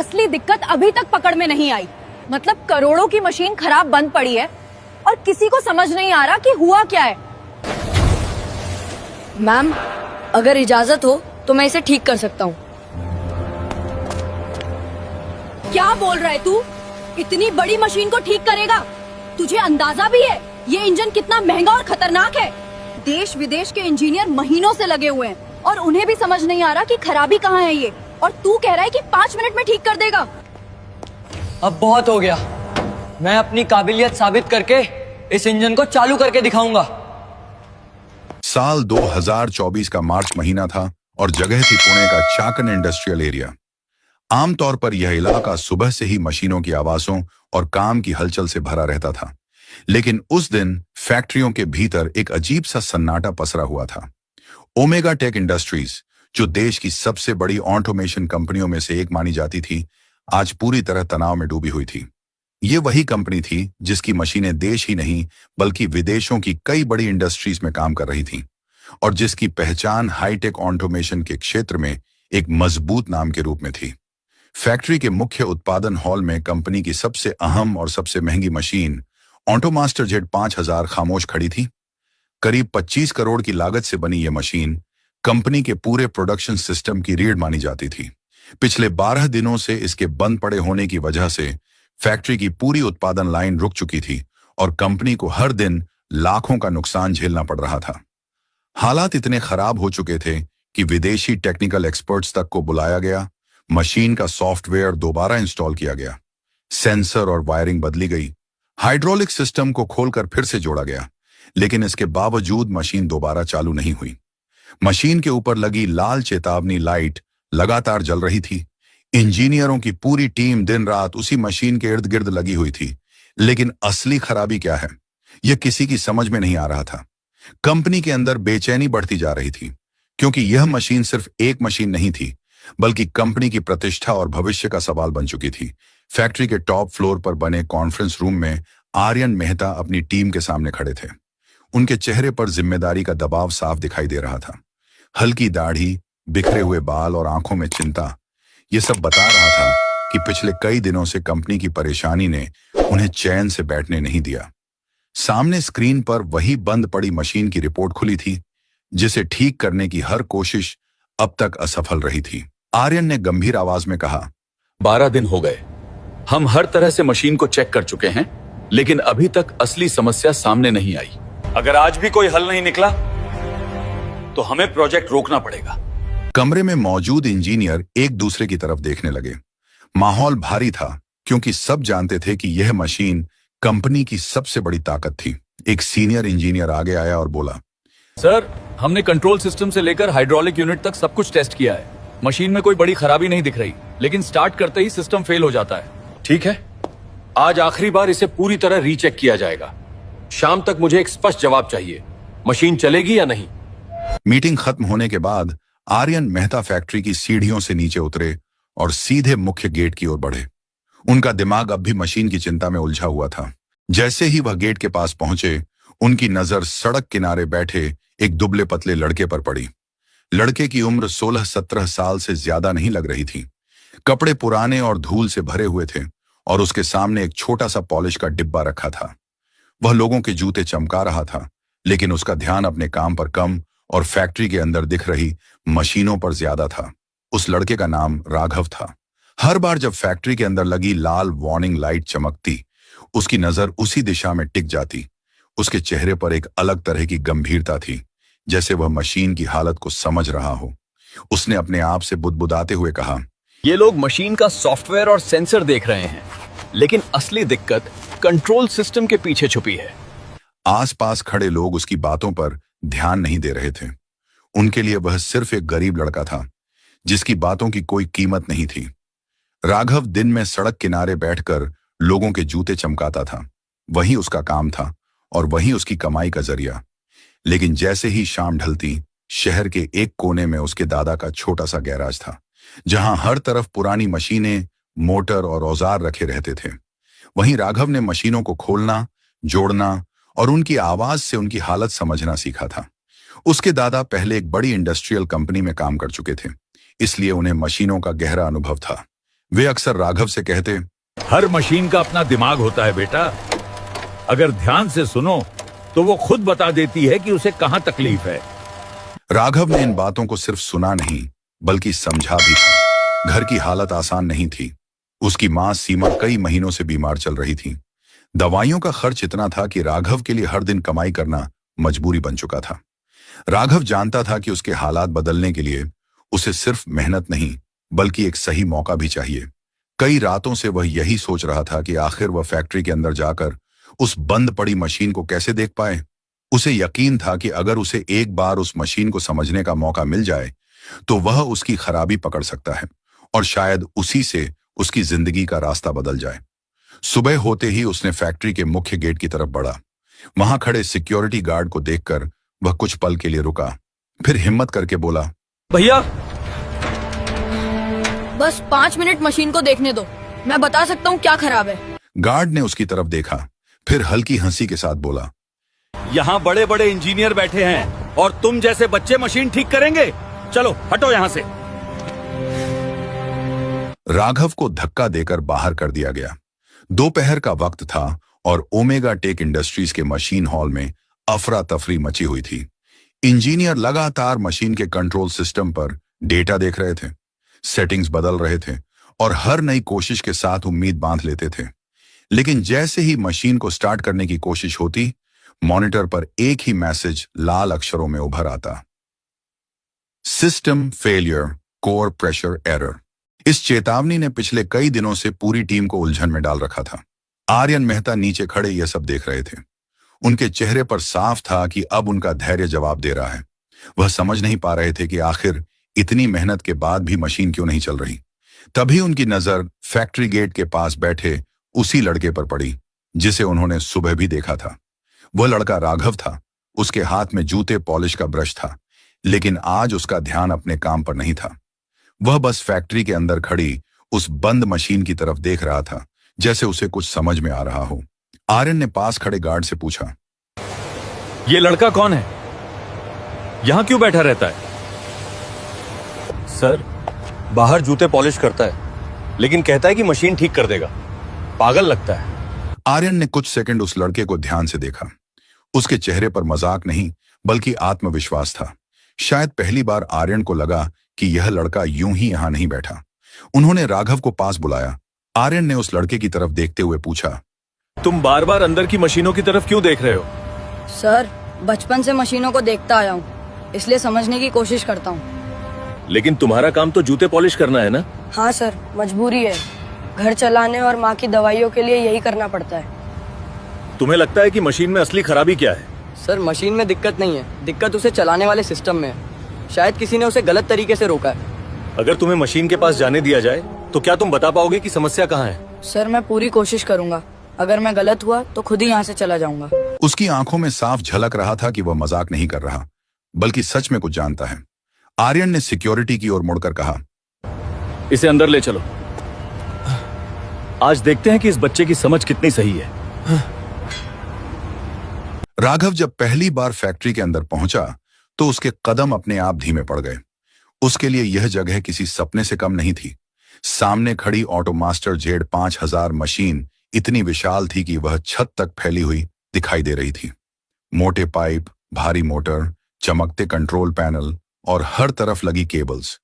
असली दिक्कत अभी तक पकड़ में नहीं आई। मतलब करोड़ों की मशीन खराब बंद पड़ी है और किसी को समझ नहीं आ रहा कि हुआ क्या है। मैम, अगर इजाजत हो तो मैं इसे ठीक कर सकता हूँ। क्या बोल रहा है तू? इतनी बड़ी मशीन को ठीक करेगा? तुझे अंदाजा भी है ये इंजन कितना महंगा और खतरनाक है? देश विदेश के इंजीनियर महीनों से लगे हुए हैं और उन्हें भी समझ नहीं आ रहा कि खराबी कहाँ है ये, और तू कह रहा है कि 5 मिनट में ठीक कर देगा। अब बहुत हो गया। मैं अपनी काबिलियत साबित करके इस इंजन को चालू करके दिखाऊंगा। साल 2024 का मार्च महीना था और जगह थी पुणे का चाकन इंडस्ट्रियल एरिया। आमतौर पर यह इलाका सुबह से ही मशीनों की आवाजों और काम की हलचल से भरा रहता था, लेकिन उस दिन फैक्ट्रियों के भीतर एक अजीब सा सन्नाटा पसरा हुआ था। ओमेगा टेक इंडस्ट्रीज, जो देश की सबसे बड़ी ऑटोमेशन कंपनियों में से एक मानी जाती थी, आज पूरी तरह तनाव में डूबी हुई थी। ये वही कंपनी थी जिसकी मशीनें देश ही नहीं बल्कि विदेशों की कई बड़ी इंडस्ट्रीज में काम कर रही थीं और जिसकी पहचान हाईटेक ऑटोमेशन के क्षेत्र में एक मजबूत नाम के रूप में थी। फैक्ट्री के मुख्य उत्पादन हॉल में कंपनी की सबसे अहम और सबसे महंगी मशीन ऑटोमास्टर जेड 5000 खामोश खड़ी थी। करीब 25 करोड़ की लागत से बनी यह मशीन कंपनी के पूरे प्रोडक्शन सिस्टम की रीढ़ मानी जाती थी। पिछले 12 दिनों से इसके बंद पड़े होने की वजह से फैक्ट्री की पूरी उत्पादन लाइन रुक चुकी थी और कंपनी को हर दिन लाखों का नुकसान झेलना पड़ रहा था। हालात इतने खराब हो चुके थे कि विदेशी टेक्निकल एक्सपर्ट्स तक को बुलाया गया, मशीन का सॉफ्टवेयर दोबारा इंस्टॉल किया गया, सेंसर और वायरिंग बदली गई, हाइड्रोलिक सिस्टम को खोलकर फिर से जोड़ा गया, लेकिन इसके बावजूद मशीन दोबारा चालू नहीं हुई। मशीन के ऊपर लगी लाल चेतावनी लाइट लगातार जल रही थी। इंजीनियरों की पूरी टीम दिन रात उसी मशीन के इर्द गिर्द लगी हुई थी, लेकिन असली खराबी क्या है यह किसी की समझ में नहीं आ रहा था। कंपनी के अंदर बेचैनी बढ़ती जा रही थी, क्योंकि यह मशीन सिर्फ एक मशीन नहीं थी बल्कि कंपनी की प्रतिष्ठा और भविष्य का सवाल बन चुकी थी। फैक्ट्री के टॉप फ्लोर पर बने कॉन्फ्रेंस रूम में आर्यन मेहता अपनी टीम के सामने खड़े थे। उनके चेहरे पर जिम्मेदारी का दबाव साफ दिखाई दे रहा था। हल्की दाढ़ी, बिखरे हुए बाल और आंखों में चिंता, ये सब बता रहा था कि पिछले कई दिनों से कंपनी की परेशानी ने उन्हें चैन से बैठने नहीं दिया। सामने स्क्रीन पर वही बंद पड़ी मशीन की रिपोर्ट खुली थी, जिसे ठीक करने की हर कोशिश अब तक असफल रही थी। आर्यन ने गंभीर आवाज में कहा, 12 दिन हो गए। हम हर तरह से मशीन को चेक कर चुके हैं, लेकिन अभी तक असली समस्या सामने नहीं आई। अगर आज भी कोई हल नहीं निकला तो हमें प्रोजेक्ट रोकना पड़ेगा। कमरे में मौजूद इंजीनियर एक दूसरे की तरफ देखने लगे। माहौल भारी था, क्योंकि सब जानते थे कि यह मशीन कंपनी की सबसे बड़ी ताकत थी। एक सीनियर इंजीनियर आगे आया और बोला, सर, हमने कंट्रोल सिस्टम से लेकर हाइड्रोलिक यूनिट तक सब कुछ टेस्ट किया है। मशीन में कोई बड़ी खराबी नहीं दिख रही, लेकिन स्टार्ट करते ही सिस्टम फेल हो जाता है। ठीक है, आज आखिरी बार इसे पूरी तरह रीचेक किया जाएगा। शाम तक मुझे एक स्पष्ट जवाब चाहिए, मशीन चलेगी या नहीं। मीटिंग खत्म होने के बाद आर्यन मेहता फैक्ट्री की सीढ़ियों से नीचे उतरे और सीधे मुख्य गेट की ओर बढ़े। उनका दिमाग अब भी मशीन की चिंता में उलझा हुआ था। जैसे ही वह गेट के पास पहुंचे, उनकी नजर सड़क किनारे बैठे एक दुबले पतले लड़के पर पड़ी। लड़के की उम्र 16-17 साल से ज्यादा नहीं लग रही थी। कपड़े पुराने और धूल से भरे हुए थे और उसके सामने एक छोटा सा पॉलिश का डिब्बा रखा था। वह लोगों के जूते चमका रहा था, लेकिन उसका ध्यान अपने काम पर कम और फैक्ट्री के अंदर दिख रही मशीनों पर ज्यादा था। उस लड़के का नाम राघव था। हर बार जब फैक्ट्री के अंदर लगी लाल वार्निंग लाइट चमकती, उसकी नजर उसी दिशा में टिक जाती। उसके चेहरे पर एक अलग तरह की गंभीरता थी, जैसे वह मशीन की हालत को समझ रहा हो। उसने अपने आप से बुदबुदाते हुए कहा, ये लोग मशीन का सॉफ्टवेयर और सेंसर देख रहे हैं, लेकिन असली दिक्कत कंट्रोल सिस्टम के पीछे छुपी है। आसपास खड़े लोग उसकी बातों पर ध्यान नहीं दे रहे थे। उनके लिए वह सिर्फ एक गरीब लड़का था, जिसकी बातों की कोई कीमत नहीं थी। राघव दिन में सड़क किनारे बैठकर लोगों के जूते चमकाता था। वही उसका काम था और वही उसकी कमाई का जरिया। लेकिन जैसे ही शाम ढलती, शहर के एक कोने में उसके दादा का छोटा सा गैराज था, जहां हर तरफ पुरानी मशीनें, मोटर और औजार रखे रहते थे। वहीं राघव ने मशीनों को खोलना, जोड़ना और उनकी आवाज से उनकी हालत समझना सीखा था। उसके दादा पहले एक बड़ी इंडस्ट्रियल कंपनी में काम कर चुके थे, इसलिए उन्हें मशीनों का गहरा अनुभव था। वे अक्सर राघव से कहते, हर मशीन का अपना दिमाग होता है बेटा। अगर ध्यान से सुनो तो वो खुद बता देती है कि उसे कहां तकलीफ है। राघव ने इन बातों को सिर्फ सुना नहीं बल्कि समझा भी था। घर की हालत आसान नहीं थी। उसकी मां सीमा कई महीनों से बीमार चल रही थी। दवाइयों का खर्च इतना था कि राघव के लिए हर दिन कमाई करना मजबूरी बन चुका था। राघव जानता था कि उसके हालात बदलने के लिए उसे सिर्फ मेहनत नहीं बल्कि एक सही मौका भी चाहिए। कई रातों से वह यही सोच रहा था कि आखिर वह फैक्ट्री के अंदर जाकर उस बंद पड़ी मशीन को कैसे देख पाए। उसे यकीन था कि अगर उसे एक बार उस मशीन को समझने का मौका मिल जाए तो वह उसकी खराबी पकड़ सकता है और शायद उसी से उसकी जिंदगी का रास्ता बदल जाए। सुबह होते ही उसने फैक्ट्री के मुख्य गेट की तरफ बढ़ा। वहां खड़े सिक्योरिटी गार्ड को देखकर वह कुछ पल के लिए रुका, फिर हिम्मत करके बोला, भैया बस 5 मिनट मशीन को देखने दो, मैं बता सकता हूँ क्या खराब है। गार्ड ने उसकी तरफ देखा, फिर हल्की हंसी के साथ बोला, यहाँ बड़े बड़े इंजीनियर बैठे हैं और तुम जैसे बच्चे मशीन ठीक करेंगे? चलो हटो यहाँ से। राघव को धक्का देकर बाहर कर दिया गया। दोपहर का वक्त था और ओमेगा टेक इंडस्ट्रीज के मशीन हॉल में अफरा तफरी मची हुई थी। इंजीनियर लगातार मशीन के कंट्रोल सिस्टम पर डेटा देख रहे थे, सेटिंग्स बदल रहे थे और हर नई कोशिश के साथ उम्मीद बांध लेते थे। लेकिन जैसे ही मशीन को स्टार्ट करने की कोशिश होती, मॉनिटर पर एक ही मैसेज लाल अक्षरों में उभर आता, system failure, core pressure error. इस चेतावनी ने पिछले कई दिनों से पूरी टीम को उलझन में डाल रखा था। आर्यन मेहता नीचे खड़े यह सब देख रहे थे। उनके चेहरे पर साफ था कि अब उनका धैर्य जवाब दे रहा है। वह समझ नहीं पा रहे थे कि आखिर इतनी मेहनत के बाद भी मशीन क्यों नहीं चल रही। तभी उनकी नजर फैक्ट्री गेट के पास बैठे उसी लड़के पर पड़ी जिसे उन्होंने सुबह भी देखा था। वह लड़का राघव था। उसके हाथ में जूते पॉलिश का ब्रश था, लेकिन आज उसका ध्यान अपने काम पर नहीं था। वह बस फैक्ट्री के अंदर खड़ी उस बंद मशीन की तरफ देख रहा था, जैसे उसे कुछ समझ में आ रहा हो। आर्यन ने पास खड़े गार्ड से पूछा, ये लड़का कौन है? यहाँ क्यों बैठा रहता है? सर, बाहर जूते पॉलिश करता है, लेकिन कहता है कि मशीन ठीक कर देगा। पागल लगता है। आर्यन ने कुछ सेकंड उस लड़के को ध्यान से देखा। उसके चेहरे पर मजाक नहीं बल्कि आत्मविश्वास था। शायद पहली बार आर्यन को लगा कि यह लड़का यूं ही यहां नहीं बैठा। उन्होंने राघव को पास बुलाया। आर्यन ने उस लड़के की तरफ देखते हुए पूछा, तुम बार बार अंदर की मशीनों की तरफ क्यों देख रहे हो? सर, बचपन से मशीनों को देखता आया हूँ, इसलिए समझने की कोशिश करता हूँ। लेकिन तुम्हारा काम तो जूते पॉलिश करना है ना? हाँ सर, मजबूरी है। घर चलाने और माँ की दवाइयों के लिए यही करना पड़ता है। तुम्हें लगता है कि मशीन में असली खराबी क्या है? सर, मशीन में दिक्कत नहीं है, दिक्कत उसे चलाने वाले सिस्टम में है। शायद किसी ने उसे गलत तरीके से रोका है। अगर तुम्हें मशीन के पास जाने दिया जाए तो क्या तुम बता पाओगे कि समस्या कहाँ है? सर, मैं पूरी कोशिश करूंगा। अगर मैं गलत हुआ तो खुद ही यहाँ से चला जाऊंगा। उसकी आंखों में साफ झलक रहा था कि वह मजाक नहीं कर रहा बल्कि सच में कुछ जानता है। आर्यन ने सिक्योरिटी की ओर मुड़कर कहा, इसे अंदर ले चलो। आज देखते हैं कि इस बच्चे की समझ कितनी सही है। राघव जब पहली बार फैक्ट्री के अंदर पहुंचा तो उसके कदम अपने आप धीमे पड़ गए। उसके लिए यह जगह किसी सपने से कम नहीं थी। सामने खड़ी ऑटोमास्टर जेड 5000 मशीन इतनी विशाल थी कि वह छत तक फैली हुई दिखाई दे रही थी। मोटे पाइप, भारी मोटर, चमकते कंट्रोल पैनल और हर तरफ लगी केबल्स।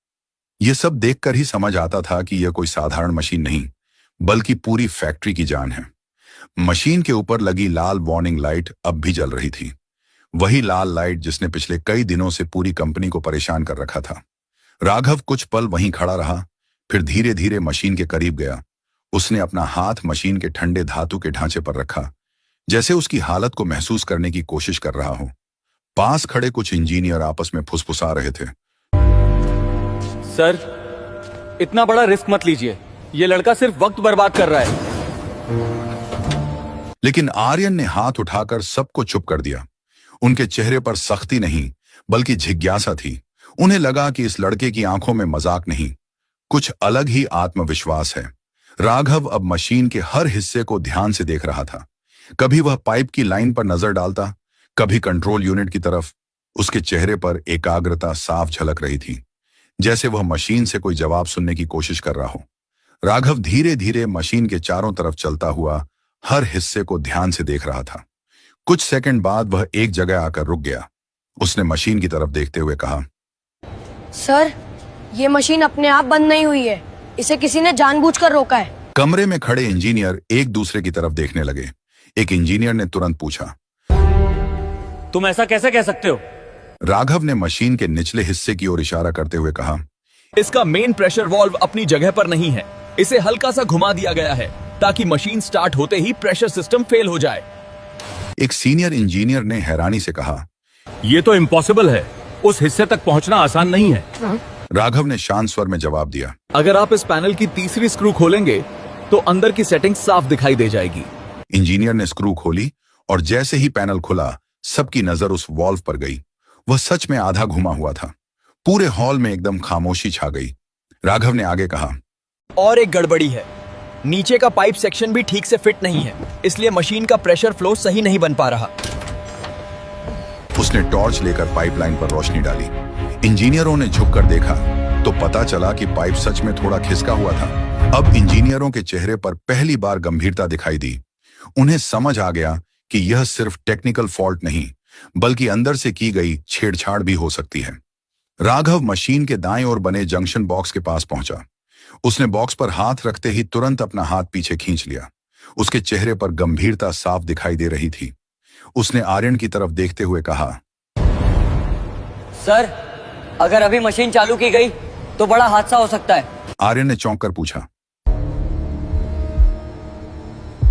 यह सब देखकर ही समझ आता था कि यह कोई साधारण मशीन नहीं बल्कि पूरी फैक्ट्री की जान है। मशीन के ऊपर लगी लाल वार्निंग लाइट अब भी जल रही थी। वही लाल लाइट जिसने पिछले कई दिनों से पूरी कंपनी को परेशान कर रखा था। राघव कुछ पल वहीं खड़ा रहा, फिर धीरे धीरे मशीन के करीब गया। उसने अपना हाथ मशीन के ठंडे धातु के ढांचे पर रखा, जैसे उसकी हालत को महसूस करने की कोशिश कर रहा हो। पास खड़े कुछ इंजीनियर आपस में फुसफुसा रहे थे, सर, इतना बड़ा रिस्क मत लीजिए, ये लड़का सिर्फ वक्त बर्बाद कर रहा है। लेकिन आर्यन ने हाथ उठाकर सबको चुप कर दिया। उनके चेहरे पर सख्ती नहीं बल्कि जिज्ञासा थी। उन्हें लगा कि इस लड़के की आंखों में मजाक नहीं, कुछ अलग ही आत्मविश्वास है। राघव अब मशीन के हर हिस्से को ध्यान से देख रहा था। कभी वह पाइप की लाइन पर नजर डालता, कभी कंट्रोल यूनिट की तरफ। उसके चेहरे पर एकाग्रता साफ झलक रही थी, जैसे वह मशीन से कोई जवाब सुनने की कोशिश कर रहा हो। राघव धीरे धीरे मशीन के चारों तरफ चलता हुआ हर हिस्से को ध्यान से देख रहा था। कुछ सेकंड बाद वह एक जगह आकर रुक गया। उसने मशीन की तरफ देखते हुए कहा, सर, ये मशीन अपने आप बंद नहीं हुई है, इसे किसी ने जानबूझकर रोका है। कमरे में खड़े इंजीनियर एक दूसरे की तरफ देखने लगे। एक इंजीनियर ने तुरंत पूछा, तुम ऐसा कैसे कह सकते हो? राघव ने मशीन के निचले हिस्से की ओर इशारा करते हुए कहा, इसका मेन प्रेशर वाल्व अपनी जगह पर नहीं है। इसे हल्का सा घुमा दिया गया है ताकि मशीन स्टार्ट होते ही प्रेशर सिस्टम फेल हो जाए। एक सीनियर इंजीनियर ने हैरानी से कहा, ये तो इम्पॉसिबल है, उस हिस्से तक पहुंचना आसान नहीं है। राघव ने शांत स्वर में जवाब दिया, अगर आप इस पैनल की तीसरी स्क्रू खोलेंगे तो अंदर की सेटिंग साफ दिखाई दे जाएगी। इंजीनियर ने स्क्रू खोली और जैसे ही पैनल खुला, सबकी नजर उस वॉल्व पर गई। वह सच में आधा घुमा हुआ था। पूरे हॉल में एकदम खामोशी छा गई। राघव ने आगे कहा, और एक गड़बड़ी है, नीचे का पाइप सेक्शन भी ठीक से फिट नहीं है, इसलिए मशीन का प्रेशर फ्लो सही नहीं बन पा रहा। उसने टॉर्च लेकर पाइपलाइन पर रोशनी डाली। इंजीनियरों ने झुककर देखा तो पता चला कि पाइप सच में थोड़ा खिसका हुआ था। अब इंजीनियरों के चेहरे पर पहली बार गंभीरता दिखाई दी। उन्हें समझ आ गया कि यह सिर्फ टेक्निकल फॉल्ट नहीं, बल्कि अंदर से की गई छेड़छाड़ भी हो सकती है। राघव मशीन के दाएं ओर बने जंक्शन बॉक्स के पास पहुंचा। उसने बॉक्स पर हाथ रखते ही तुरंत अपना हाथ पीछे खींच लिया। उसके चेहरे पर गंभीरता साफ दिखाई दे रही थी। उसने आर्यन की तरफ देखते हुए कहा, सर, अगर अभी मशीन चालू की गई तो बड़ा हादसा हो सकता है। आर्यन ने चौंक कर पूछा,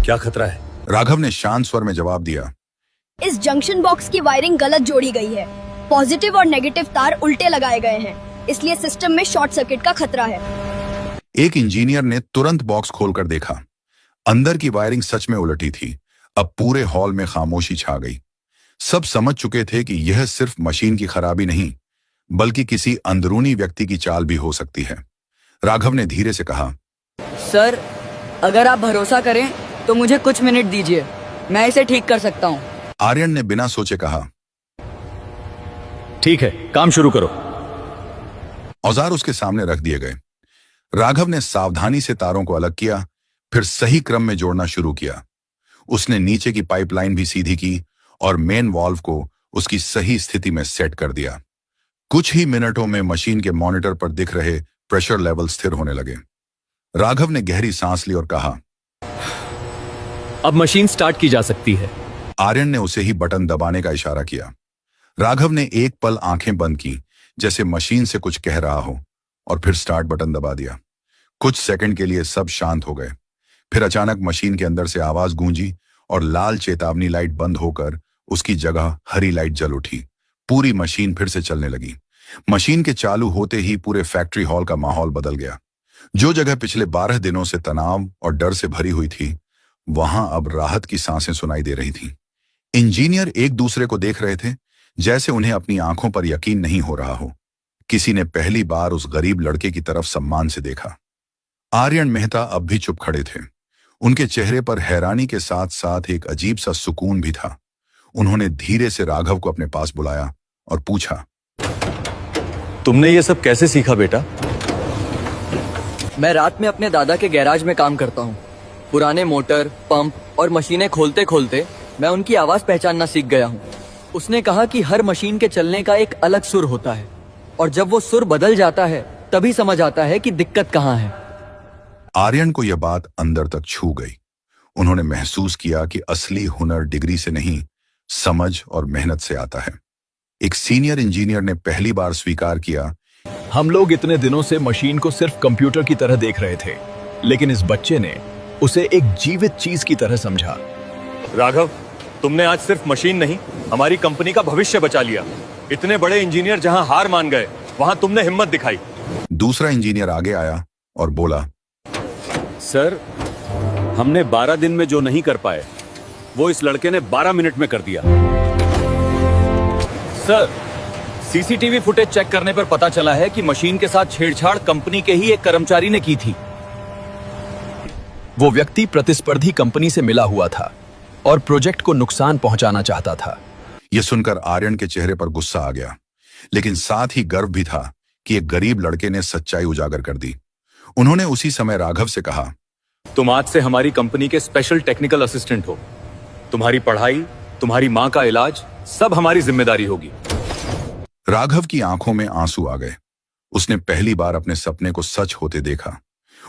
क्या खतरा है? राघव ने शांत स्वर में जवाब दिया, इस जंक्शन बॉक्स की वायरिंग गलत जोड़ी गई है। पॉजिटिव और नेगेटिव तार उल्टे लगाए गए हैं, इसलिए सिस्टम में शॉर्ट सर्किट का खतरा है। एक इंजीनियर ने तुरंत बॉक्स खोलकर देखा। अंदर की वायरिंग सच में उलटी थी। अब पूरे हॉल में खामोशी छा गई। सब समझ चुके थे कि यह सिर्फ मशीन की खराबी नहीं, बल्कि किसी अंदरूनी व्यक्ति की चाल भी हो सकती है। राघव ने धीरे से कहा, सर, अगर आप भरोसा करें तो मुझे कुछ मिनट दीजिए, मैं इसे ठीक कर सकता हूँ। आर्यन ने बिना सोचे कहा। ठीक है, काम शुरू करो। औजार उसके सामने रख दिए गए। राघव ने सावधानी से तारों को अलग किया, फिर सही क्रम में जोड़ना शुरू किया। उसने नीचे की पाइपलाइन भी सीधी की और मेन वाल्व को उसकी सही स्थिति में सेट कर दिया। कुछ ही मिनटों में मशीन के मॉनिटर पर दिख रहे प्रेशर लेवल स्थिर होने लगे। राघव ने गहरी सांस ली और कहा, अब मशीन स्टार्ट की जा सकती है। आर्यन ने उसे ही बटन दबाने का इशारा किया। राघव ने एक पल आंखें बंद की, जैसे मशीन से कुछ कह रहा हो, और फिर स्टार्ट बटन दबा दिया। कुछ सेकंड के लिए सब शांत हो गए। फिर अचानक मशीन के अंदर से आवाज गूंजी और लाल चेतावनी लाइट बंद होकर उसकी जगह हरी लाइट जल उठी। पूरी मशीन फिर से चलने लगी। मशीन के चालू होते ही पूरे फैक्ट्री हॉल का माहौल बदल गया। जो जगह पिछले 12 दिनों से तनाव और डर से भरी हुई थी, वहां अब राहत की सांसें सुनाई दे रही थीं। इंजीनियर एक दूसरे को देख रहे थे, जैसे उन्हें अपनी आंखों पर यकीन नहीं हो रहा हो। किसी ने पहली बार उस गरीब लड़के की तरफ सम्मान से देखा। आर्यन मेहता अब भी चुप खड़े थे। उनके चेहरे पर हैरानी के साथ साथ एक अजीब सा सुकून भी था। उन्होंने धीरे से राघव को अपने पास बुलाया और पूछा, तुमने ये सब कैसे सीखा बेटा? मैं रात में अपने दादा के गैराज में काम करता हूँ। पुराने मोटर, पंप और मशीनें खोलते खोलते मैं उनकी आवाज पहचानना सीख गया हूँ। उसने कहा कि हर मशीन के चलने का एक अलग सुर होता है, और जब वो सुर बदल जाता है तभी समझ आता है कि दिक्कत कहाँ है। आर्यन को यह बात अंदर तक छू गई। उन्होंने महसूस किया कि असली हुनर डिग्री से नहीं, समझ और मेहनत से आता है। एक सीनियर इंजीनियर ने पहली बार स्वीकार किया, हम लोग इतने दिनों से मशीन को सिर्फ कंप्यूटर की तरह देख रहे थे, लेकिन इस बच्चे ने उसे एक जीवित चीज की तरह समझा। राघव, तुमने आज सिर्फ मशीन नहीं, हमारी कंपनी का भविष्य बचा लिया। इतने बड़े इंजीनियर जहां हार मान गए, वहां तुमने हिम्मत दिखाई। दूसरा इंजीनियर आगे आया और बोला, सर, हमने 12 दिन में जो नहीं कर पाए, वो इस लड़के ने 12 मिनट में कर दिया। सर, सीसीटीवी फुटेज चेक करने पर पता चला है कि मशीन के साथ छेड़छाड़ कंपनी के ही एक कर्मचारी ने की थी। वो व्यक्ति प्रतिस्पर्धी कंपनी से मिला हुआ था और प्रोजेक्ट को नुकसान पहुंचाना चाहता था। यह सुनकर आर्यन के चेहरे पर गुस्सा आ गया, लेकिन साथ ही गर्व भी था कि एक गरीब लड़के ने सच्चाई उजागर कर दी। उन्होंने उसी समय राघव से कहा, तुम आज से हमारी कंपनी के स्पेशल टेक्निकल असिस्टेंट हो। तुम्हारी पढ़ाई, तुम्हारी माँ का इलाज सब हमारी जिम्मेदारी होगी। राघव की आंखों में आंसू आ गए। उसने पहली बार अपने सपने को सच होते देखा।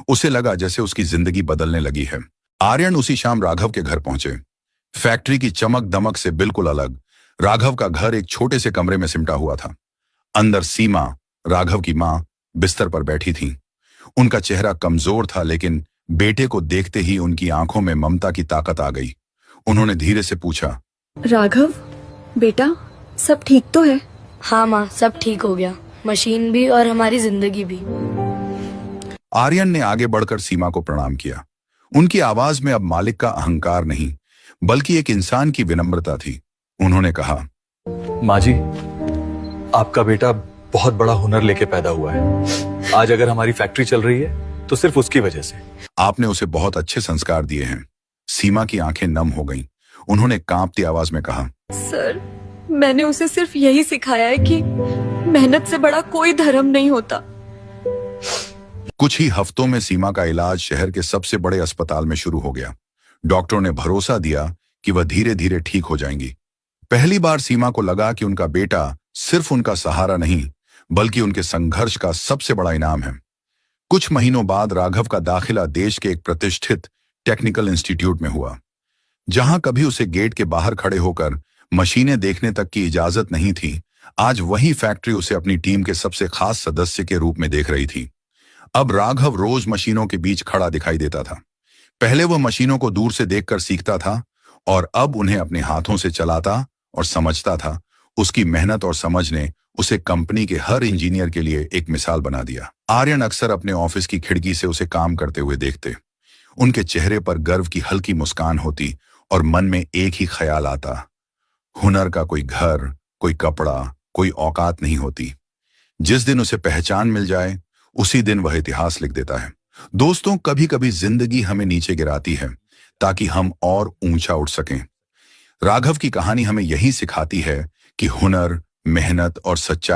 उसे लगा जैसे उसकी जिंदगी बदलने लगी है। आर्यन उसी शाम राघव के घर पहुंचे। फैक्ट्री की चमक दमक से बिल्कुल अलग राघव का घर एक छोटे से कमरे में सिमटा हुआ था। अंदर सीमा, राघव की मां, बिस्तर पर बैठी थी। उनका चेहरा कमजोर था, लेकिन बेटे को देखते ही उनकी आंखों में ममता की ताकत आ गई। उन्होंने धीरे से पूछा, राघव बेटा, सब ठीक तो है? हाँ माँ, सब ठीक हो गया, मशीन भी और हमारी जिंदगी भी। आर्यन ने आगे बढ़कर सीमा को प्रणाम किया। उनकी आवाज में अब मालिक का अहंकार नहीं, बल्कि एक इंसान की विनम्रता थी। उन्होंने कहा, माँ जी, आपका बेटा बहुत बड़ा हुनर लेके पैदा हुआ है। आज अगर हमारी फैक्ट्री चल रही है तो सिर्फ उसकी वजह से। आपने उसे बहुत अच्छे संस्कार दिए हैं। सीमा की आंखें नम हो गईं। उन्होंने कांपती आवाज में कहा, सर, मैंने उसे सिर्फ यही सिखाया है कि मेहनत से बड़ा कोई धर्म नहीं होता। कुछ ही हफ्तों में सीमा का इलाज शहर के सबसे बड़े अस्पताल में शुरू हो गया। डॉक्टरों ने भरोसा दिया कि वह धीरे धीरे ठीक हो जाएंगी। पहली बार सीमा को लगा कि उनका बेटा सिर्फ उनका सहारा नहीं, बल्कि उनके संघर्ष का सबसे बड़ा इनाम है। कुछ महीनों बाद राघव का दाखिला देश के एक प्रतिष्ठित टेक्निकल इंस्टीट्यूट में हुआ, जहां कभी उसे गेट के बाहर खड़े होकर मशीनें देखने तक की इजाजत नहीं थी। आज वही फैक्ट्री उसे अपनी टीम के सबसे खास सदस्य के रूप में देख रही थी। अब राघव रोज मशीनों के बीच खड़ा दिखाई देता था। पहले वह मशीनों को दूर से देखकर सीखता था, और अब उन्हें अपने हाथों से चलाता और समझता था। उसकी मेहनत और समझ ने उसे कंपनी के हर इंजीनियर के लिए एक मिसाल बना दिया। आर्यन अक्सर अपने ऑफिस की खिड़की से उसे काम करते हुए देखते। उनके चेहरे पर गर्व की हल्की मुस्कान होती और मन में एक ही ख्याल आता, हुनर का कोई घर, कोई कपड़ा, कोई औकात नहीं होती। जिस दिन उसे पहचान मिल जाए, उसी दिन वह इतिहास लिख देता है। दोस्तों, कभी कभी जिंदगी हमें नीचे गिराती है ताकि हम और ऊंचा उठ सकें। राघव की कहानी हमें यही सिखाती है कि हुनर, मेहनत और सच्चाई